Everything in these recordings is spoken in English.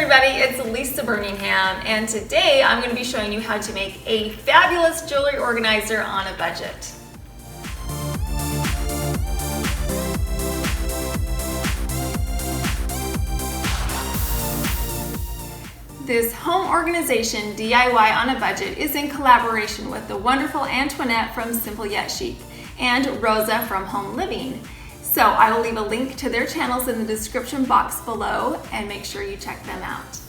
everybody, it's Lisa Burningham, and today I'm going to be showing you how to make a fabulous jewelry organizer on a budget. This home organization DIY on a budget is in collaboration with the wonderful Antoinette from Simple Yet Chic and Rosa from Home Living. So I will leave a link to their channels in the description box below and make sure you check them out.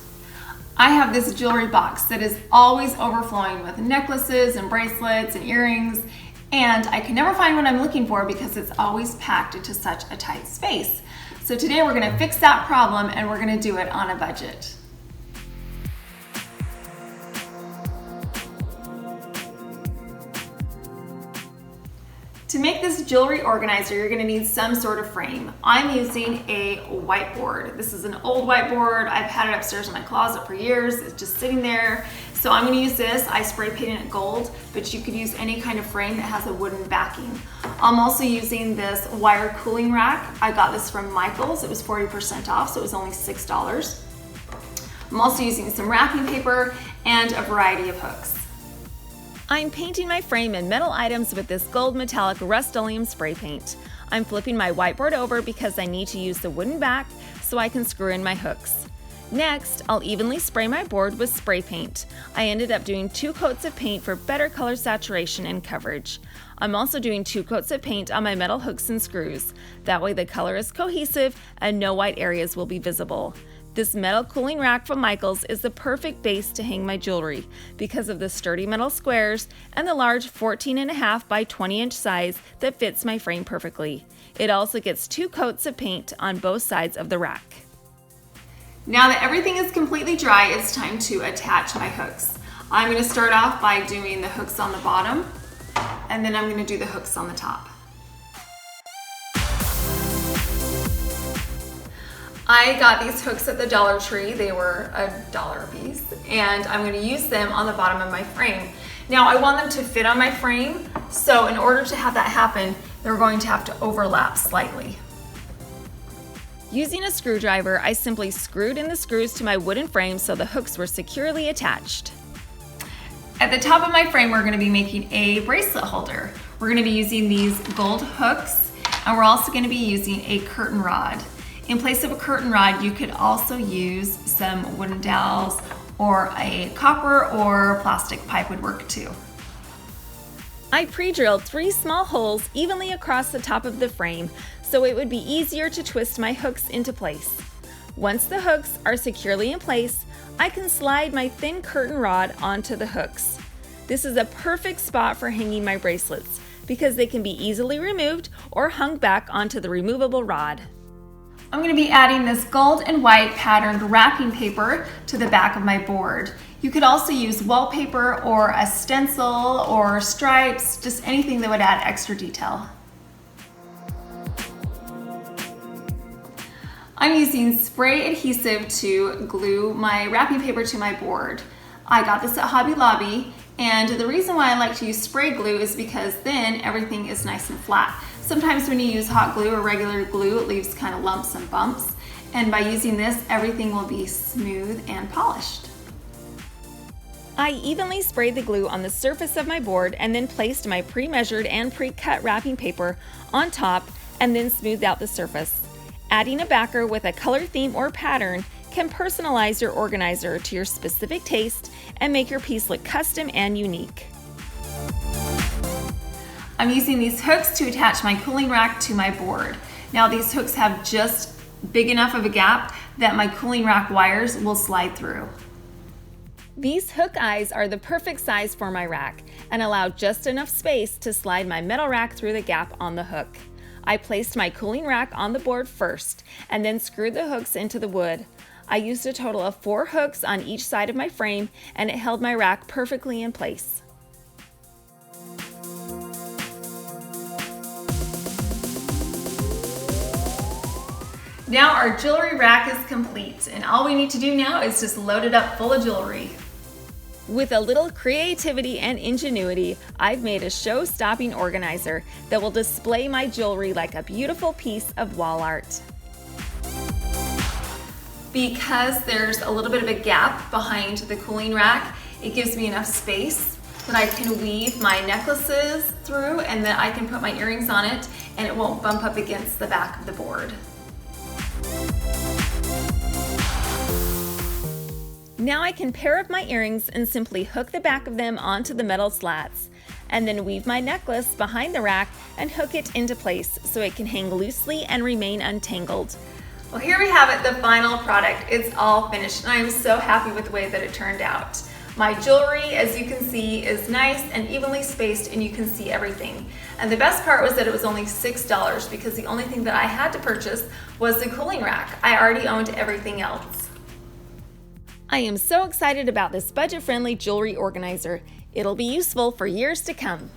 I have this jewelry box that is always overflowing with necklaces and bracelets and earrings, and I can never find what I'm looking for because it's always packed into such a tight space. So today we're going to fix that problem and we're going to do it on a budget. To make this jewelry organizer, you're going to need some sort of frame. I'm using a whiteboard. This is an old whiteboard. I've had it upstairs in my closet for years. It's just sitting there. So I'm going to use this. I spray painted it gold, but you could use any kind of frame that has a wooden backing. I'm also using this wire cooling rack. I got this from Michael's. It was 40% off, so it was only $6. I'm also using some wrapping paper and a variety of hooks. I'm painting my frame and metal items with this gold metallic Rust-Oleum spray paint. I'm flipping my whiteboard over because I need to use the wooden back so I can screw in my hooks. Next, I'll evenly spray my board with spray paint. I ended up doing 2 coats of paint for better color saturation and coverage. I'm also doing 2 coats of paint on my metal hooks and screws. That way the color is cohesive and no white areas will be visible. This metal cooling rack from Michael's is the perfect base to hang my jewelry because of the sturdy metal squares and the large 14.5 by 20 inch size that fits my frame perfectly. It also gets 2 coats of paint on both sides of the rack. Now that everything is completely dry, it's time to attach my hooks. I'm going to start off by doing the hooks on the bottom, and then I'm going to do the hooks on the top. I got these hooks at the Dollar Tree. They were $1 a piece, and I'm going to use them on the bottom of my frame. Now I want them to fit on my frame, so in order to have that happen, they're going to have to overlap slightly. Using a screwdriver, I simply screwed in the screws to my wooden frame so the hooks were securely attached. At the top of my frame, we're going to be making a bracelet holder. We're going to be using these gold hooks, and we're also going to be using a curtain rod. In place of a curtain rod, you could also use some wooden dowels, or a copper or plastic pipe would work too. I pre-drilled 3 small holes evenly across the top of the frame so it would be easier to twist my hooks into place. Once the hooks are securely in place, I can slide my thin curtain rod onto the hooks. This is a perfect spot for hanging my bracelets because they can be easily removed or hung back onto the removable rod. I'm going to be adding this gold and white patterned wrapping paper to the back of my board. You could also use wallpaper or a stencil or stripes, just anything that would add extra detail. I'm using spray adhesive to glue my wrapping paper to my board. I got this at Hobby Lobby, and the reason why I like to use spray glue is because then everything is nice and flat. Sometimes when you use hot glue or regular glue, it leaves kind of lumps and bumps. And by using this, everything will be smooth and polished. I evenly sprayed the glue on the surface of my board and then placed my pre-measured and pre-cut wrapping paper on top and then smoothed out the surface. Adding a backer with a color theme or pattern can personalize your organizer to your specific taste and make your piece look custom and unique. I'm using these hooks to attach my cooling rack to my board. Now these hooks have just big enough of a gap that my cooling rack wires will slide through. These hook eyes are the perfect size for my rack and allow just enough space to slide my metal rack through the gap on the hook. I placed my cooling rack on the board first and then screwed the hooks into the wood. I used a total of 4 hooks on each side of my frame, and it held my rack perfectly in place. Now our jewelry rack is complete, and all we need to do now is just load it up full of jewelry. With a little creativity and ingenuity, I've made a show-stopping organizer that will display my jewelry like a beautiful piece of wall art. Because there's a little bit of a gap behind the cooling rack, it gives me enough space that I can weave my necklaces through, and then I can put my earrings on it and it won't bump up against the back of the board. Now I can pair up my earrings and simply hook the back of them onto the metal slats, and then weave my necklace behind the rack and hook it into place so it can hang loosely and remain untangled. Well, here we have it, the final product. It's all finished, and I am so happy with the way that it turned out. My jewelry, as you can see, is nice and evenly spaced, and you can see everything. And the best part was that it was only $6 because the only thing that I had to purchase was the cooling rack. I already owned everything else. I am so excited about this budget-friendly jewelry organizer. It'll be useful for years to come.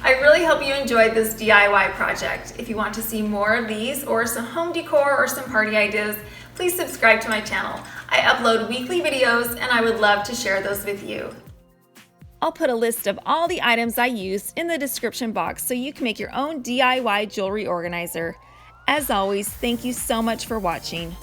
I really hope you enjoyed this DIY project. If you want to see more of these or some home decor or some party ideas, please subscribe to my channel. I upload weekly videos and I would love to share those with you. I'll put a list of all the items I used in the description box so you can make your own DIY jewelry organizer. As always, thank you so much for watching.